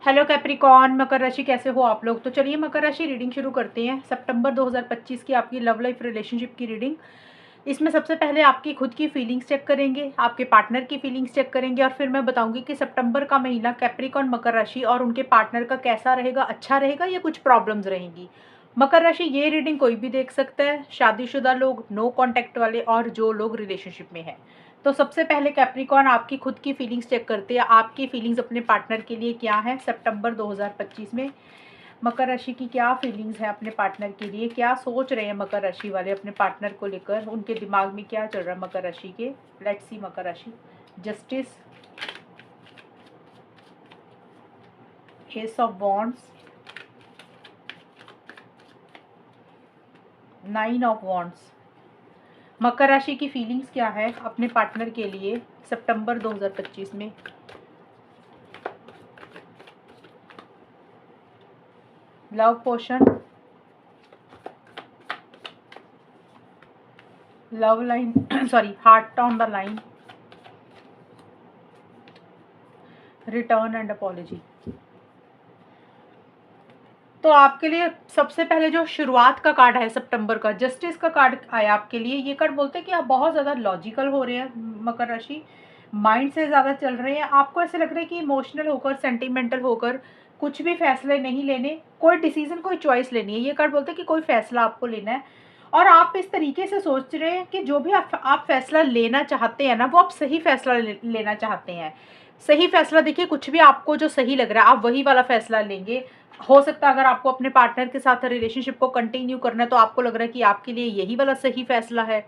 Hello Capricorn, मकर राशि कैसे हो आप लोग। तो चलिए मकर राशि रीडिंग शुरू करते हैं। सितंबर 2025 की आपकी लव लाइफ रिलेशनशिप की रीडिंग। इसमें सबसे पहले आपकी खुद की फीलिंग्स चेक करेंगे, आपके पार्टनर की फीलिंग्स चेक करेंगे और फिर मैं बताऊंगी कि सितंबर का महीना कैप्रिकॉर्न मकर राशि और उनके पार्टनर का कैसा रहेगा, अच्छा रहेगा या कुछ प्रॉब्लम्स रहेंगी। मकर राशि ये रीडिंग कोई भी देख सकता है, शादीशुदा लोग, नो कॉन्टैक्ट वाले और जो लोग रिलेशनशिप में हैं। तो सबसे पहले कैप्रिकॉर्न आपकी खुद की फीलिंग्स चेक करते हैं। आपकी फीलिंग्स अपने पार्टनर के लिए क्या है सितंबर 2025 में। मकर राशि की क्या फीलिंग्स है अपने पार्टनर के लिए, क्या सोच रहे हैं मकर राशि वाले अपने पार्टनर को लेकर, उनके दिमाग में क्या चल रहा है मकर राशि के। लेट्स सी मकर राशि। Justice, ace of wands, 9 of wands. मकर राशि की फीलिंग्स क्या है अपने पार्टनर के लिए सितंबर 2025 में। Love potion, love line sorry heart on the line, return and apology. तो आपके लिए सबसे पहले जो शुरुआत का कार्ड है सितंबर का, जस्टिस का कार्ड आया आपके लिए। ये कार्ड बोलते हैं कि आप बहुत ज़्यादा लॉजिकल हो रहे हैं मकर राशि, माइंड से ज़्यादा चल रहे हैं। आपको ऐसे लग रहा है कि इमोशनल होकर, सेंटिमेंटल होकर कुछ भी फैसले नहीं लेने, कोई डिसीजन, कोई चॉइस लेनी है। ये कार्ड बोलते हैं कि कोई फैसला आपको लेना है और आप इस तरीके से सोच रहे हैं कि जो भी आप फैसला लेना चाहते हैं ना, वो आप सही फैसला लेना चाहते हैं। सही फैसला, देखिए कुछ भी आपको जो सही लग रहा है आप वही वाला फैसला लेंगे। हो सकता है अगर आपको अपने पार्टनर के साथ रिलेशनशिप को कंटिन्यू करना है तो आपको लग रहा है कि आपके लिए यही वाला सही फैसला है।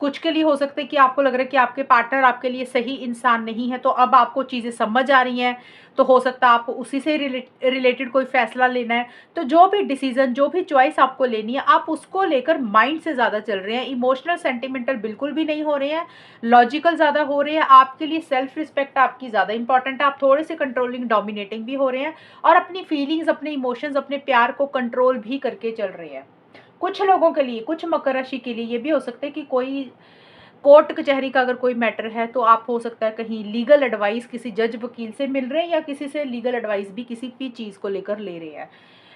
कुछ के लिए हो सकता है कि आपको लग रहा है कि आपके पार्टनर आपके लिए सही इंसान नहीं है, तो अब आपको चीज़ें समझ आ रही हैं, तो हो सकता है आपको उसी से रिलेटेड कोई फैसला लेना है। तो जो भी डिसीजन, जो भी चॉइस आपको लेनी है, आप उसको लेकर माइंड से ज़्यादा चल रहे हैं। इमोशनल सेंटिमेंटल बिल्कुल भी नहीं हो रहे हैं, लॉजिकल ज़्यादा हो रहे हैं। आपके लिए सेल्फ रिस्पेक्ट आपकी ज़्यादा इंपॉर्टेंट है। आप थोड़े से कंट्रोलिंग, डोमिनेटिंग भी हो रहे हैं और अपनी फीलिंग्स, अपने इमोशंस, अपने प्यार को कंट्रोल भी करके चल रहे हैं। कुछ लोगों के लिए, कुछ मकर राशि के लिए ये भी हो सकता है कि कोई कोर्ट कचहरी का अगर कोई मैटर है तो आप हो सकता है कहीं लीगल एडवाइस किसी जज वकील से मिल रहे हैं या किसी से लीगल एडवाइस भी किसी भी चीज़ को लेकर ले रहे हैं।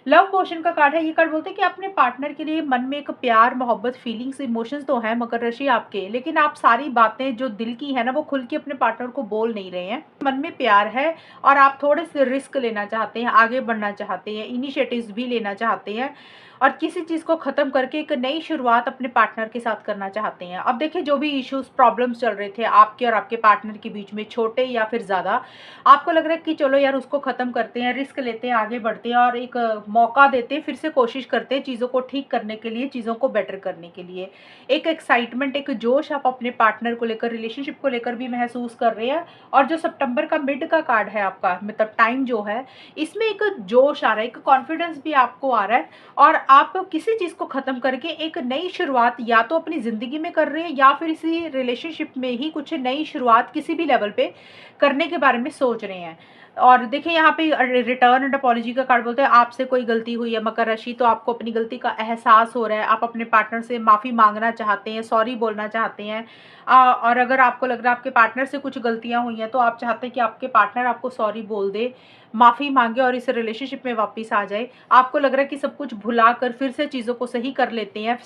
लव पोशन का कार्ड है। ये कार्ड बोलते हैं कि अपने पार्टनर के लिए मन में एक प्यार, मोहब्बत, फीलिंग्स, इमोशंस तो हैं मकर राशि आपके, लेकिन आप सारी बातें जो दिल की है ना वो खुल के अपने पार्टनर को बोल नहीं रहे हैं। मन में प्यार है और आप थोड़े से रिस्क लेना चाहते हैं, आगे बढ़ना चाहते हैं, इनिशिएटिव्स भी लेना चाहते हैं और किसी चीज़ को ख़त्म करके एक नई शुरुआत अपने पार्टनर के साथ करना चाहते हैं। अब देखिए जो भी इश्यूज, प्रॉब्लम्स चल रहे थे आपके और आपके पार्टनर के बीच में, छोटे या फिर ज़्यादा, आपको लग रहा है कि चलो यार उसको ख़त्म करते हैं, रिस्क लेते हैं, आगे बढ़ते हैं और एक मौका देते हैं, फिर से कोशिश करते हैं चीज़ों को ठीक करने के लिए, चीज़ों को बेटर करने के लिए। एक एक्साइटमेंट, एक जोश आप अपने पार्टनर को लेकर, रिलेशनशिप को लेकर भी महसूस कर रहे हैं। और जो सितंबर का मिड का कार्ड है आपका, मतलब टाइम जो है, इसमें एक जोश आ रहा है, एक कॉन्फिडेंस भी आपको आ रहा है और आप किसी चीज़ को ख़त्म करके एक नई शुरुआत या तो अपनी ज़िंदगी में कर रहे हैं या फिर इसी रिलेशनशिप में ही कुछ नई शुरुआत किसी भी लेवल पे करने के बारे में सोच रहे हैं। और देखिए यहाँ पे रिटर्न एंड अपॉलजी का कार्ड बोलते हैं आपसे कोई गलती हुई है मकर राशि तो आपको अपनी गलती का एहसास हो रहा है, आप अपने पार्टनर से माफ़ी मांगना चाहते हैं, सॉरी बोलना चाहते हैं। और अगर आपको लग रहा है आपके पार्टनर से कुछ गलतियाँ हुई हैं तो आप चाहते हैं कि आपके पार्टनर आपको सॉरी बोल दे, माफ़ी मांगे और इस रिलेशनशिप में वापस आ जाए। आपको लग रहा है कि सब कुछ भुला कर फिर से चीज़ों को सही कर लेते हैं,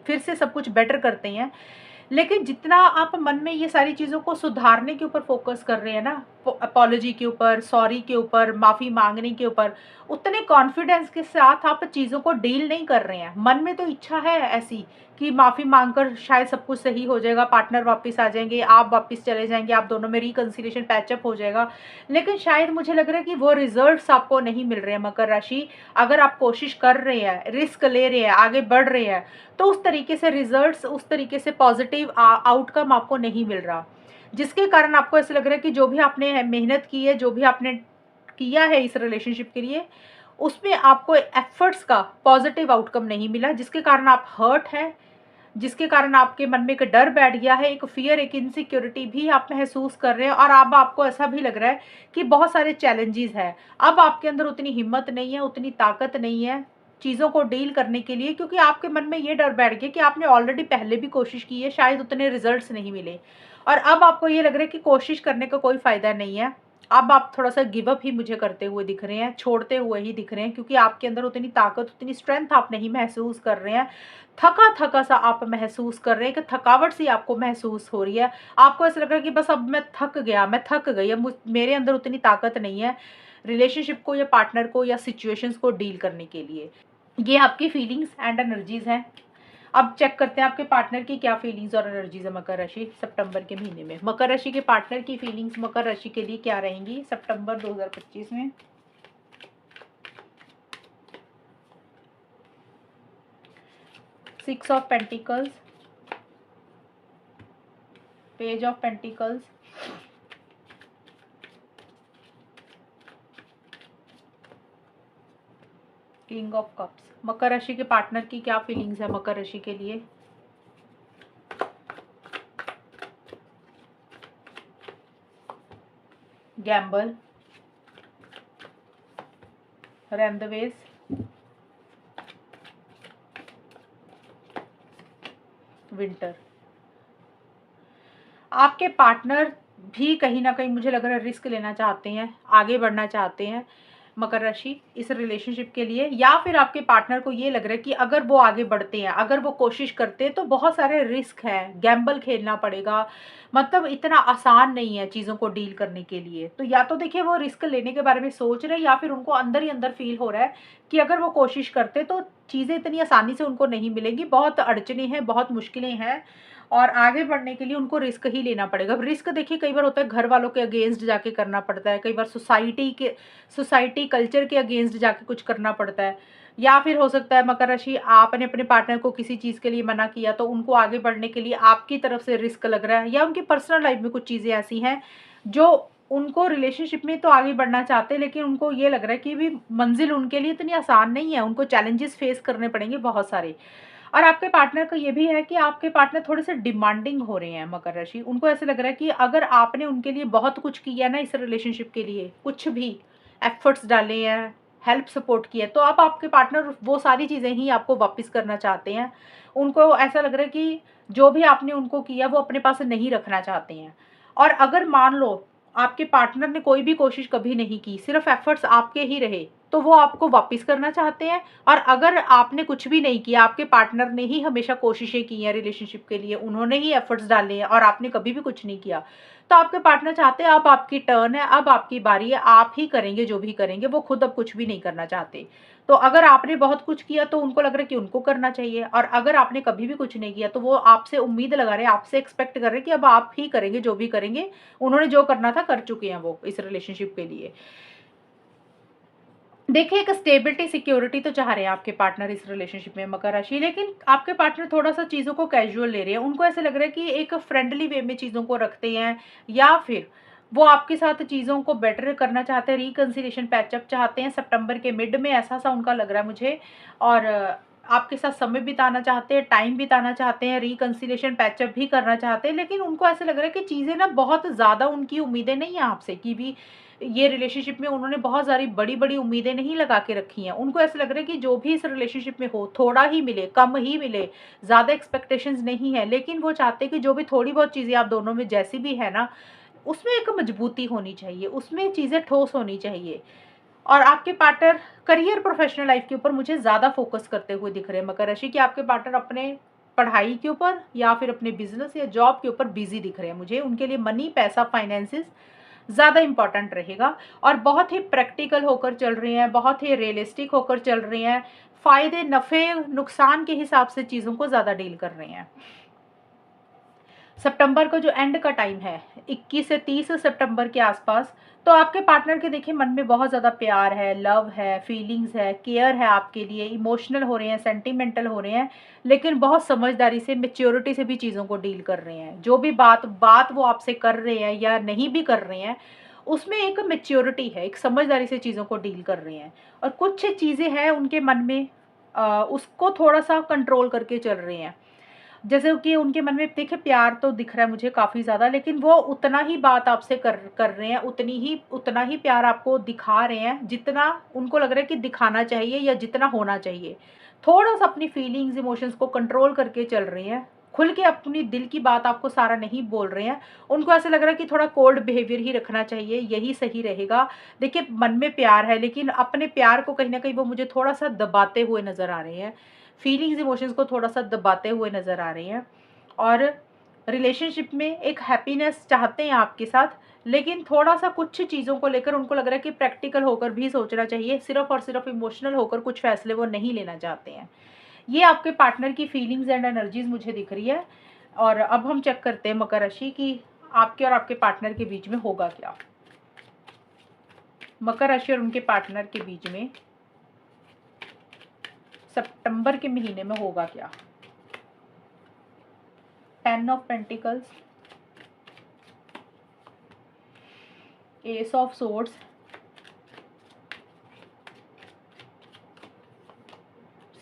फिर से सब कुछ बेटर करते हैं। लेकिन जितना आप मन में ये सारी चीज़ों को सुधारने के ऊपर फोकस कर रहे हैं ना, अपॉलजी के ऊपर, सॉरी के ऊपर, माफ़ी मांगने के ऊपर, उतने कॉन्फिडेंस के साथ आप चीज़ों को डील नहीं कर रहे हैं। मन में तो इच्छा है ऐसी कि माफ़ी मांगकर शायद सब कुछ सही हो जाएगा, पार्टनर वापस आ जाएंगे, आप वापस चले जाएंगे, आप दोनों में रिकन्सिलिएशन, पैचअप हो जाएगा। लेकिन शायद मुझे लग रहा है कि वो रिजल्ट्स आपको नहीं मिल रहे हैं मकर राशि। अगर आप कोशिश कर रहे हैं, रिस्क ले रहे हैं, आगे बढ़ रहे हैं, तो उस तरीके से रिजल्ट्स, उस तरीके से पॉजिटिव आउटकम आपको नहीं मिल रहा, जिसके कारण आपको ऐसा लग रहा है कि जो भी आपने मेहनत की है, जो भी आपने किया है इस रिलेशनशिप के लिए, उसमें आपको एफर्ट्स का पॉजिटिव आउटकम नहीं मिला, जिसके कारण आप हर्ट हैं, जिसके कारण आपके मन में एक डर बैठ गया है, एक फियर, एक इनसिक्योरिटी भी आप महसूस कर रहे हैं। और अब आपको ऐसा भी लग रहा है कि बहुत सारे चैलेंजेस हैं, अब आपके अंदर उतनी हिम्मत नहीं है, उतनी ताकत नहीं है चीज़ों को डील करने के लिए, क्योंकि आपके मन में ये डर बैठ गया कि आपने ऑलरेडी पहले भी कोशिश की है, शायद उतने रिजल्ट्स नहीं मिले और अब आपको ये लग रहा है कि कोशिश करने का कोई फ़ायदा नहीं है। अब आप थोड़ा-सा गिव अप ही मुझे करते हुए दिख रहे हैं, छोड़ते हुए ही दिख रहे हैं, क्योंकि आपके अंदर उतनी ताकत, उतनी स्ट्रेंथ आप नहीं महसूस कर रहे हैं। थका-थका सा आप महसूस कर रहे हैं कि थकावट सी आपको महसूस हो रही है। आपको ऐसा लग रहा है कि बस अब मैं थक गया, मैं थक गई, अब मेरे अंदर उतनी ताकत नहीं है रिलेशनशिप को या पार्टनर को या सिचुएशंस को डील करने के लिए। ये आपकी फीलिंग्स एंड एनर्जीज़ हैं। अब चेक करते हैं आपके पार्टनर की क्या फीलिंग्स और एनर्जीज है मकर राशि सितंबर के महीने में। मकर राशि के पार्टनर की फीलिंग्स मकर राशि के लिए क्या रहेंगी सितंबर 2025 में। Six of pentacles, page of pentacles, king of cups. मकर राशि के पार्टनर की क्या फीलिंग्स है मकर राशि के लिए। Gamble, rendezvous, winter. आपके पार्टनर भी कहीं ना कहीं मुझे लग रहा है रिस्क लेना चाहते हैं, आगे बढ़ना चाहते हैं मकर राशि इस रिलेशनशिप के लिए, या फिर आपके पार्टनर को ये लग रहा है कि अगर वो आगे बढ़ते हैं, अगर वो कोशिश करते हैं तो बहुत सारे रिस्क हैं, गैम्बल खेलना पड़ेगा, मतलब इतना आसान नहीं है चीज़ों को डील करने के लिए। तो या तो देखिए वो रिस्क लेने के बारे में सोच रहे हैं, या फिर उनको अंदर ही अंदर फील हो रहा है कि अगर वो कोशिश करते तो चीज़ें इतनी आसानी से उनको नहीं मिलेंगी, बहुत अड़चने हैं, बहुत मुश्किलें हैं, और आगे बढ़ने के लिए उनको रिस्क ही लेना पड़ेगा। अब रिस्क देखिए कई बार होता है घर वालों के अगेंस्ट जाके करना पड़ता है, कई बार सोसाइटी कल्चर के अगेंस्ट जाके कुछ करना पड़ता है, या फिर हो सकता है मकर राशि आपने अपने पार्टनर को किसी चीज़ के लिए मना किया तो उनको आगे बढ़ने के लिए आपकी तरफ से रिस्क लग रहा है, या उनकी पर्सनल लाइफ में कुछ चीज़ें ऐसी हैं जो उनको रिलेशनशिप में तो आगे बढ़ना चाहते हैं, लेकिन उनको ये लग रहा है कि भी मंजिल उनके लिए इतनी आसान नहीं है, उनको चैलेंजेस फेस करने पड़ेंगे बहुत सारे। और आपके पार्टनर का ये भी है कि आपके पार्टनर थोड़े से डिमांडिंग हो रहे हैं मकर राशि। उनको ऐसे लग रहा है कि अगर आपने उनके लिए बहुत कुछ किया ना इस रिलेशनशिप के लिए, कुछ भी एफर्ट्स डाले हैं, हेल्प सपोर्ट किया है, तो अब आपके पार्टनर वो सारी चीज़ें ही आपको वापस करना चाहते हैं। उनको ऐसा लग रहा है कि जो भी आपने उनको किया वो अपने पास नहीं रखना चाहते हैं। और अगर मान लो आपके पार्टनर ने कोई भी कोशिश कभी नहीं की, सिर्फ एफर्ट्स आपके ही रहे, तो वो आपको वापस करना चाहते हैं। और अगर आपने कुछ भी नहीं किया, आपके पार्टनर ने ही हमेशा कोशिशें की हैं रिलेशनशिप के लिए, उन्होंने ही एफर्ट्स डाले हैं और आपने कभी भी कुछ नहीं किया, तो आपके पार्टनर चाहते हैं अब आपकी टर्न है, अब आपकी बारी है, आप ही करेंगे जो भी करेंगे, वो खुद अब कुछ भी नहीं करना चाहते। तो अगर आपने बहुत कुछ किया तो उनको लग रहा है कि उनको करना चाहिए, और अगर आपने कभी भी कुछ नहीं किया तो वो आपसे उम्मीद लगा रहे हैं, आपसे एक्सपेक्ट कर रहे हैं कि अब आप ही करेंगे जो भी करेंगे। उन्होंने जो करना था कर चुके हैं वो इस रिलेशनशिप के लिए। देखिए एक स्टेबिलिटी सिक्योरिटी तो चाह रहे हैं आपके पार्टनर इस रिलेशनशिप में मकर राशि, लेकिन आपके पार्टनर थोड़ा सा चीज़ों को कैजुअल ले रहे हैं। उनको ऐसे लग रहा है कि एक फ्रेंडली वे में चीज़ों को रखते हैं, या फिर वो आपके साथ चीज़ों को बेटर करना चाहते हैं, रिकंसिलिएशन पैचअप चाहते हैं सितंबर के मिड में, ऐसा सा उनका लग रहा है मुझे। और आपके साथ समय बिताना चाहते हैं, टाइम बिताना चाहते हैं, रिकंसिलिएशन पैचअप भी करना चाहते हैं, लेकिन उनको ऐसे लग रहा है कि चीज़ें ना बहुत ज़्यादा उनकी उम्मीदें नहीं हैं आपसे कि भी ये रिलेशनशिप में उन्होंने बहुत सारी बड़ी-बड़ी उम्मीदें नहीं लगा के रखी हैं। उनको ऐसा लग रहा है कि जो भी इस रिलेशनशिप में हो, थोड़ा ही मिले, कम ही मिले, ज़्यादा एक्सपेक्टेशंस नहीं है। लेकिन वो चाहते हैं कि जो भी थोड़ी बहुत चीज़ें आप दोनों में जैसी भी है ना, उसमें एक मजबूती होनी चाहिए, उसमें चीज़ें ठोस होनी चाहिए। और आपके पार्टनर करियर प्रोफेशनल लाइफ के ऊपर मुझे ज़्यादा फोकस करते हुए दिख रहे हैं मकर राशि, कि आपके पार्टनर अपने पढ़ाई के ऊपर या फिर अपने बिजनेस या जॉब के ऊपर बिजी दिख रहे हैं मुझे। उनके लिए मनी, पैसा, फाइनेंसिस ज़्यादा इंपॉर्टेंट रहेगा, और बहुत ही प्रैक्टिकल होकर चल रहे हैं, बहुत ही रियलिस्टिक होकर चल रहे हैं, फ़ायदे, नफ़े, नुकसान के हिसाब से चीज़ों को ज़्यादा डील कर रहे हैं। सितंबर को जो एंड का टाइम है 21 से 30 सितंबर के आसपास, तो आपके पार्टनर के देखिए मन में बहुत ज़्यादा प्यार है, लव है, फीलिंग्स है, केयर है आपके लिए, इमोशनल हो रहे हैं, सेंटिमेंटल हो रहे हैं, लेकिन बहुत समझदारी से, मैच्योरिटी से भी चीज़ों को डील कर रहे हैं। जो भी बात बात वो आपसे कर रहे हैं या नहीं भी कर रहे हैं, उसमें एक मैच्योरिटी है, एक समझदारी से चीज़ों को डील कर रहे हैं। और कुछ चीज़ें हैं उनके मन में, उसको थोड़ा सा कंट्रोल करके चल रहे हैं। जैसे कि उनके मन में देखिए प्यार तो दिख रहा है मुझे काफ़ी ज़्यादा, लेकिन वो उतना ही बात आपसे कर कर रहे हैं, उतना ही प्यार आपको दिखा रहे हैं जितना उनको लग रहा है कि दिखाना चाहिए या जितना होना चाहिए। थोड़ा सा अपनी फीलिंग्स, इमोशंस को कंट्रोल करके चल रहे हैं, खुल के अपनी दिल की बात आपको सारा नहीं बोल रहे हैं। उनको ऐसा लग रहा है कि थोड़ा कोल्ड बिहेवियर ही रखना चाहिए, यही सही रहेगा। देखिए मन में प्यार है, लेकिन अपने प्यार को कहीं न कहीं वो मुझे थोड़ा-सा दबाते हुए नज़र आ रहे हैं। फीलिंग्स, इमोशंस को थोड़ा-सा दबाते हुए नज़र आ रहे हैं। और रिलेशनशिप में एक हैप्पीनेस चाहते हैं आपके साथ, लेकिन थोड़ा-सा कुछ चीज़ों को लेकर उनको लग रहा है कि प्रैक्टिकल होकर भी सोचना चाहिए, सिर्फ़ और सिर्फ़ इमोशनल होकर कुछ फ़ैसले वो नहीं लेना चाहते हैं। ये आपके पार्टनर की फीलिंग्स एंड एनर्जीज़ मुझे दिख रही है। और अब हम चेक करते हैं मकर राशि कि आपके और आपके पार्टनर के बीच में होगा क्या? मकर राशि और उनके पार्टनर के बीच में सितंबर के महीने में होगा क्या? 10 of pentacles, ace of swords,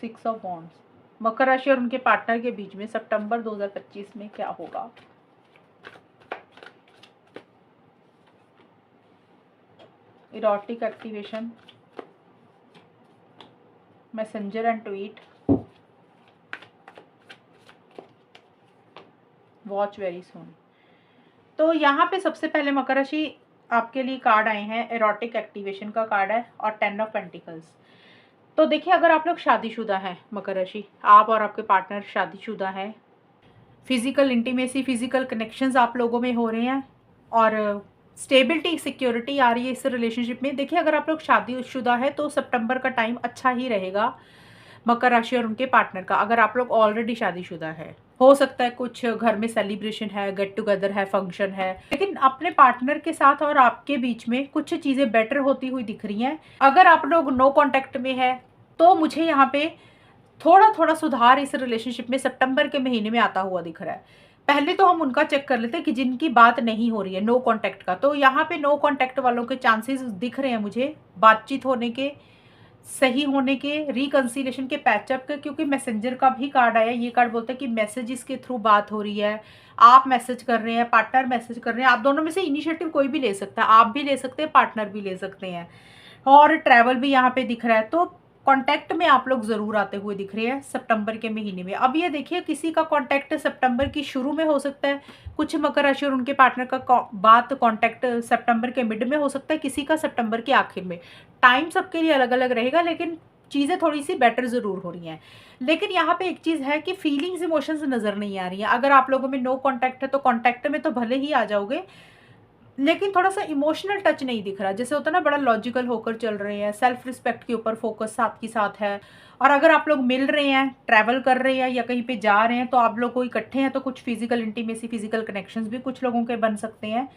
6 of wands. मकर राशि और उनके पार्टनर के बीच में सितंबर 2025 में क्या होगा? Erotic activation, messenger and tweet, watch very soon. तो यहाँ पे सबसे पहले मकर राशि आपके लिए कार्ड आए हैं, एरोटिक एक्टिवेशन का कार्ड है और 10 ऑफ पेंटिकल्स। तो देखिए अगर आप लोग शादीशुदा हैं मकर राशि, आप और आपके पार्टनर शादीशुदा हैं, फिजिकल इंटीमेसी, फिजिकल कनेक्शंस आप लोगों में हो रहे हैं और स्टेबिलिटी, सिक्योरिटी आ रही है इस रिलेशनशिप में। देखिए अगर आप लोग शादीशुदा है तो सितंबर का टाइम अच्छा ही रहेगा मकर राशि और उनके पार्टनर का। अगर आप लोग ऑलरेडी शादीशुदा है, हो सकता है कुछ घर में सेलिब्रेशन है, गेट टुगेदर है, फंक्शन है, लेकिन अपने पार्टनर के साथ और आपके बीच में कुछ चीज़ें बेटर होती हुई दिख रही हैं। अगर आप लोग नो कॉन्टैक्ट में है तो मुझे यहाँ पे थोड़ा थोड़ा सुधार इस रिलेशनशिप में सितंबर के महीने में आता हुआ दिख रहा है। पहले तो हम उनका चेक कर लेते हैं कि जिनकी बात नहीं हो रही है, नो कॉन्टैक्ट का। तो यहाँ पे नो कॉन्टैक्ट वालों के चांसेस दिख रहे हैं मुझे बातचीत होने के, सही होने के, रिकंसिलेशन के, पैचअप के, क्योंकि मैसेंजर का भी कार्ड आया। ये कार्ड बोलता है कि मैसेजेस के थ्रू बात हो रही है, आप मैसेज कर रहे हैं, पार्टनर मैसेज कर रहे हैं, आप दोनों में से इनिशिएटिव कोई भी ले सकता है, आप भी ले सकते हैं, पार्टनर भी ले सकते हैं। और ट्रैवल भी यहाँ पे दिख रहा है। तो कांटेक्ट में आप लोग ज़रूर आते हुए दिख रहे हैं सितंबर के महीने में। अब ये देखिए किसी का कांटेक्ट सितंबर की शुरू में हो सकता है, कुछ मकर राशि और उनके पार्टनर का बात कांटेक्ट सितंबर के मिड में हो सकता है, किसी का सितंबर के आखिर में। टाइम सबके लिए अलग अलग रहेगा, लेकिन चीज़ें थोड़ी सी बेटर ज़रूर हो रही हैं। लेकिन यहाँ पे एक चीज़ है कि फीलिंग्स, इमोशंस नज़र नहीं आ रही हैं। अगर आप लोगों में नो कॉन्टैक्ट है तो कॉन्टैक्ट में तो भले ही आ जाओगे, लेकिन थोड़ा-सा इमोशनल टच नहीं दिख रहा। जैसे होता है ना, बड़ा लॉजिकल होकर चल रहे हैं, सेल्फ रिस्पेक्ट के ऊपर फोकस साथ ही साथ है। और अगर आप लोग मिल रहे हैं, ट्रैवल कर रहे हैं या कहीं पे जा रहे हैं, तो आप लोग को इकट्ठे हैं तो कुछ फिजिकल इंटीमेसी, फिजिकल कनेक्शंस भी कुछ लोगों के बन सकते हैं।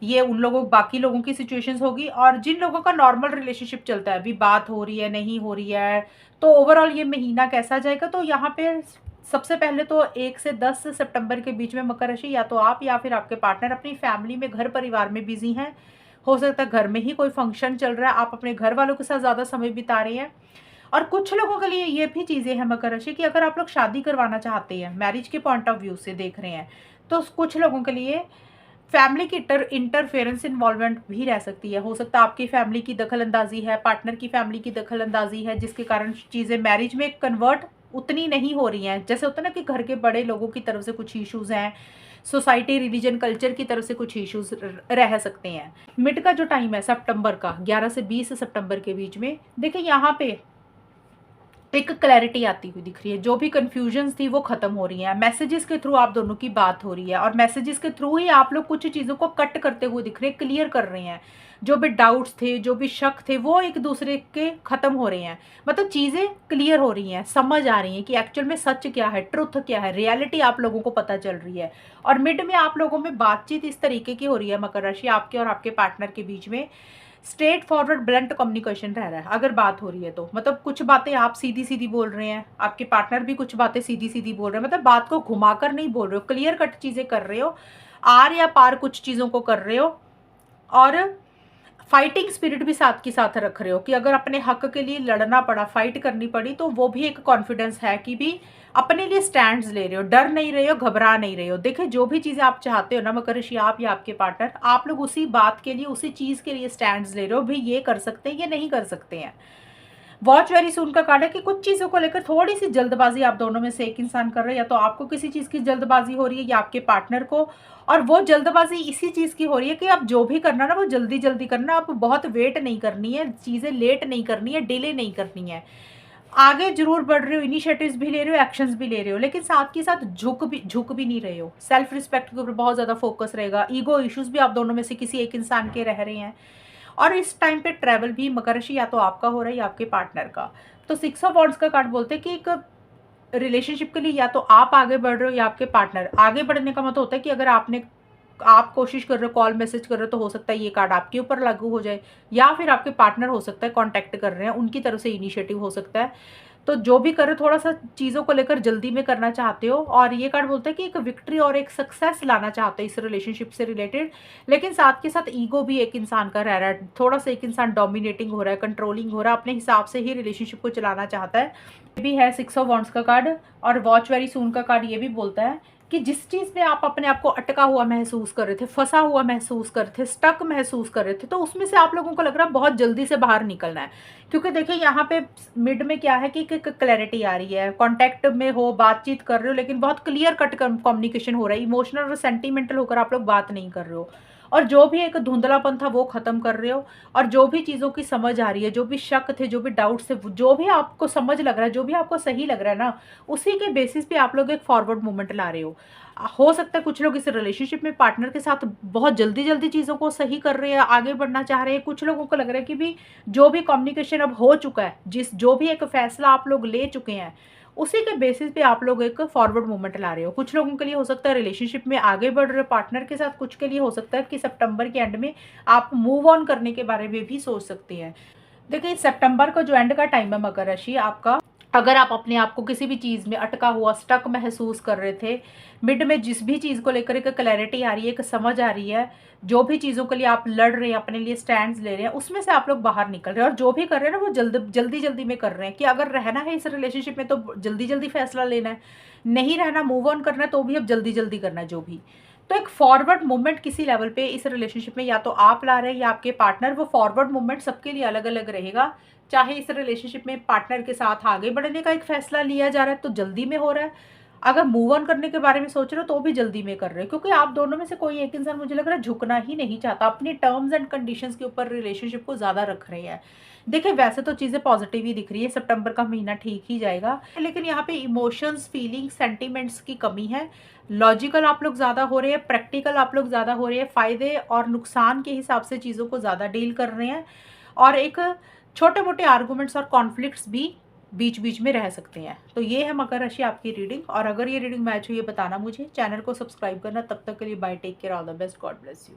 ये उन लोगों, बाकी लोगों की सिचुएशंस होगी। और जिन लोगों का नॉर्मल रिलेशनशिप चलता है, अभी बात हो रही है, नहीं हो रही है, तो ओवरऑल ये महीना कैसा जाएगा? तो यहाँ पे सबसे पहले तो 1 से 10 सितंबर के बीच में मकर राशि, या तो आप या फिर आपके पार्टनर अपनी फैमिली में, घर परिवार में बिजी हैं। हो सकता है घर में ही कोई फंक्शन चल रहा है, आप अपने घर वालों के साथ ज़्यादा समय बिता रहे हैं। और कुछ लोगों के लिए ये भी चीज़ें हैं मकर राशि कि अगर आप लोग शादी करवाना चाहते हैं, मैरिज के पॉइंट ऑफ व्यू से देख रहे हैं, तो कुछ लोगों के लिए फैमिली की इंटरफेरेंस, इन्वॉल्वमेंट भी रह सकती है। हो सकता है आपकी फैमिली की दखल अंदाजी है, पार्टनर की फैमिली की दखल अंदाजी है, जिसके कारण चीज़ें मैरिज में कन्वर्ट उतनी नहीं हो रही हैं। जैसे होता है ना कि घर के बड़े लोगों की तरफ से कुछ इश्यूज़ हैं, सोसाइटी, रिलीजन, कल्चर की तरफ से कुछ इश्यूज़ रह सकते हैं। मिड का जो टाइम है सितंबर का, 11 से 20 सितंबर के बीच में, देखिए यहाँ पे एक क्लैरिटी आती हुई दिख रही है। जो भी कन्फ्यूजन्स थी वो खत्म हो रही हैं। मैसेजेस के थ्रू आप दोनों की बात हो रही है और मैसेजेस के थ्रू ही आप लोग कुछ चीज़ों को कट करते हुए दिख रहे हैं, क्लियर कर रहे हैं। जो भी डाउट्स थे, जो भी शक थे, वो एक दूसरे के खत्म हो रहे हैं। मतलब चीज़ें क्लियर हो रही हैं, समझ आ रही हैं कि एक्चुअल में सच क्या है, ट्रुथ क्या है, रियलिटी आप लोगों को पता चल रही है। और मिड में आप लोगों में बातचीत इस तरीके की हो रही है मकर राशि, आपके और आपके पार्टनर के बीच में स्ट्रेट फॉरवर्ड ब्लंट कम्युनिकेशन रह रहा है। अगर बात हो रही है तो मतलब कुछ बातें आप सीधी सीधी बोल रहे हैं, आपके पार्टनर भी कुछ बातें सीधी सीधी बोल रहे हैं। मतलब बात को घुमाकर नहीं बोल रहे हो, क्लियर कट चीज़ें कर रहे हो, आर या पार कुछ चीज़ों को कर रहे हो। और फाइटिंग स्पिरिट भी साथ के साथ रख रहे हो कि अगर अपने हक के लिए लड़ना पड़ा, फाइट करनी पड़ी, तो वो भी एक कॉन्फिडेंस है कि भी अपने लिए स्टैंड्स ले रहे हो, डर नहीं रहे हो, घबरा नहीं रहे हो। देखिए जो भी चीज़ें आप चाहते हो ना मकर राशि, आप या आपके पार्टनर, आप लोग उसी बात के लिए, उसी चीज़ के लिए स्टैंड्स ले रहे हो। भाई ये कर सकते हैं, ये नहीं कर सकते हैं। वॉच वेरी सून का कार्ड है कि कुछ चीज़ों को लेकर थोड़ी सी जल्दबाजी आप दोनों में से एक इंसान कर रहे हैं, या तो आपको किसी चीज़ की जल्दबाजी हो रही है या आपके पार्टनर को, और वो जल्दबाजी इसी चीज़ की हो रही है कि आप जो भी करना ना वो जल्दी जल्दी करना, आप बहुत वेट नहीं करनी है, चीज़ें लेट नहीं करनी है, डिले नहीं करनी है। आगे ज़रूर बढ़ रहे हो, इनिशिएटिव्स भी ले रहे हो, एक्शंस भी ले रहे हो, लेकिन साथ के साथ झुक भी नहीं रहे हो। सेल्फ रिस्पेक्ट के ऊपर बहुत ज़्यादा फोकस रहेगा। ईगो इश्यूज़ भी आप दोनों में से किसी एक इंसान के रह रहे हैं। और इस टाइम पे ट्रैवल भी मकर राशि या तो आपका हो रहा है या आपके पार्टनर का। तो 6 ऑफ वॉन्ड्स का कार्ड बोलते हैं कि एक रिलेशनशिप के लिए या तो आप आगे बढ़ रहे हो या आपके पार्टनर। आगे बढ़ने का मतलब होता है कि अगर आप कोशिश कर रहे हो, कॉल मैसेज कर रहे हो, तो हो सकता है ये कार्ड आपके ऊपर लागू हो जाए, या फिर आपके पार्टनर हो सकता है कांटेक्ट कर रहे हैं, उनकी तरफ से इनिशिएटिव हो सकता है। तो जो भी कर रहे हो, थोड़ा-सा चीज़ों को लेकर जल्दी में करना चाहते हो, और ये कार्ड बोलता है कि एक विक्ट्री और एक सक्सेस लाना चाहते हो इस रिलेशनशिप से रिलेटेड, लेकिन साथ के साथ ईगो भी एक इंसान का रह रहा है। थोड़ा-सा एक इंसान डोमिनेटिंग हो रहा है, कंट्रोलिंग हो रहा है, अपने हिसाब से ही रिलेशनशिप को चलाना चाहता है। ये भी है 6 ऑफ वॉन्ड्स का कार्ड। और वॉच वेरी सून का कार्ड ये भी बोलता है कि जिस चीज़ में आप अपने आप को अटका हुआ महसूस कर रहे थे, फँसा हुआ महसूस कर रहे थे, स्टक महसूस कर रहे थे, तो उसमें से आप लोगों को लग रहा है बहुत जल्दी से बाहर निकलना है। क्योंकि देखिए यहाँ पे मिड में क्या है कि एक क्लैरिटी आ रही है, कॉन्टैक्ट में हो, बातचीत कर रहे हो, लेकिन बहुत क्लियर कट कम्युनिकेशन हो रहा है, इमोशनल और सेंटिमेंटल होकर आप लोग बात नहीं कर रहे हो। और जो भी एक धुंधलापन था वो ख़त्म कर रहे हो, और जो भी चीज़ों की समझ आ रही है, जो भी शक थे, जो भी डाउट्स थे, जो भी आपको समझ लग रहा है, जो भी आपको सही लग रहा है ना, उसी के बेसिस पे आप लोग एक फॉरवर्ड मूवमेंट ला रहे हो सकता है कुछ लोग इस रिलेशनशिप में पार्टनर के साथ बहुत जल्दी-जल्दी चीज़ों को सही कर रहे हैं, आगे बढ़ना चाह रहे हैं। कुछ लोगों को लग रहा है कि भी जो भी कम्युनिकेशन अब हो चुका है, जो भी एक फैसला आप लोग ले चुके हैं, उसी के बेसिस पे आप लोग एक फॉरवर्ड मूवमेंट ला रहे हो। कुछ लोगों के लिए हो सकता है रिलेशनशिप में आगे बढ़ रहे हो पार्टनर के साथ, कुछ के लिए हो सकता है कि सितंबर के एंड में आप मूव ऑन करने के बारे में भी सोच सकते हैं। देखिए सितंबर का जो एंड का टाइम है मकर राशि आपका, अगर आप अपने आप को किसी भी चीज़ में अटका हुआ, स्टक महसूस कर रहे थे, मिड में जिस भी चीज़ को लेकर एक क्लैरिटी आ रही है, एक समझ आ रही है, जो भी चीज़ों के लिए आप लड़ रहे हैं, अपने लिए स्टैंड्स ले रहे हैं, उसमें से आप लोग बाहर निकल रहे हैं, और जो भी कर रहे हैं ना वो जल्दी-जल्दी में कर रहे हैं कि अगर रहना है इस रिलेशनशिप में तो जल्दी-जल्दी फैसला लेना है, नहीं रहना, मूव ऑन करना है, तो भी अब जल्दी-जल्दी करना है जो भी। तो एक फॉरवर्ड मूवमेंट किसी लेवल पे इस रिलेशनशिप में या तो आप ला रहे हैं या आपके पार्टनर, वो फॉरवर्ड मूवमेंट सबके लिए अलग-अलग रहेगा। चाहे इस रिलेशनशिप में पार्टनर के साथ आगे बढ़ने का एक फैसला लिया जा रहा है तो जल्दी में हो रहा है, अगर मूव ऑन करने के बारे में सोच रहे हो तो भी जल्दी में कर रहे हो, क्योंकि आप दोनों में से कोई एक इंसान मुझे लग रहा है झुकना ही नहीं चाहता, अपनी टर्म्स एंड कंडीशंस के ऊपर रिलेशनशिप को ज़्यादा रख रहे हैं। देखिए वैसे तो चीज़ें पॉजिटिव ही दिख रही है, सितंबर का महीना ठीक ही जाएगा, लेकिन यहाँ पे इमोशंस, फीलिंग्स, सेंटिमेंट्स की कमी है। लॉजिकल आप लोग ज़्यादा हो रहे हैं, प्रैक्टिकल आप लोग ज़्यादा हो रहे हैं, फ़ायदे और नुकसान के हिसाब से चीज़ों को ज़्यादा डील कर रहे हैं, और एक छोटे-मोटे आर्गुमेंट्स और कॉन्फ्लिक्ट्स भी बीच-बीच में रह सकते हैं। तो ये है मकर राशि आपकी रीडिंग, और अगर ये रीडिंग मैच हुई है बताना मुझे, चैनल को सब्सक्राइब करना। तब तक के लिए bye, take care, all the best, God bless you.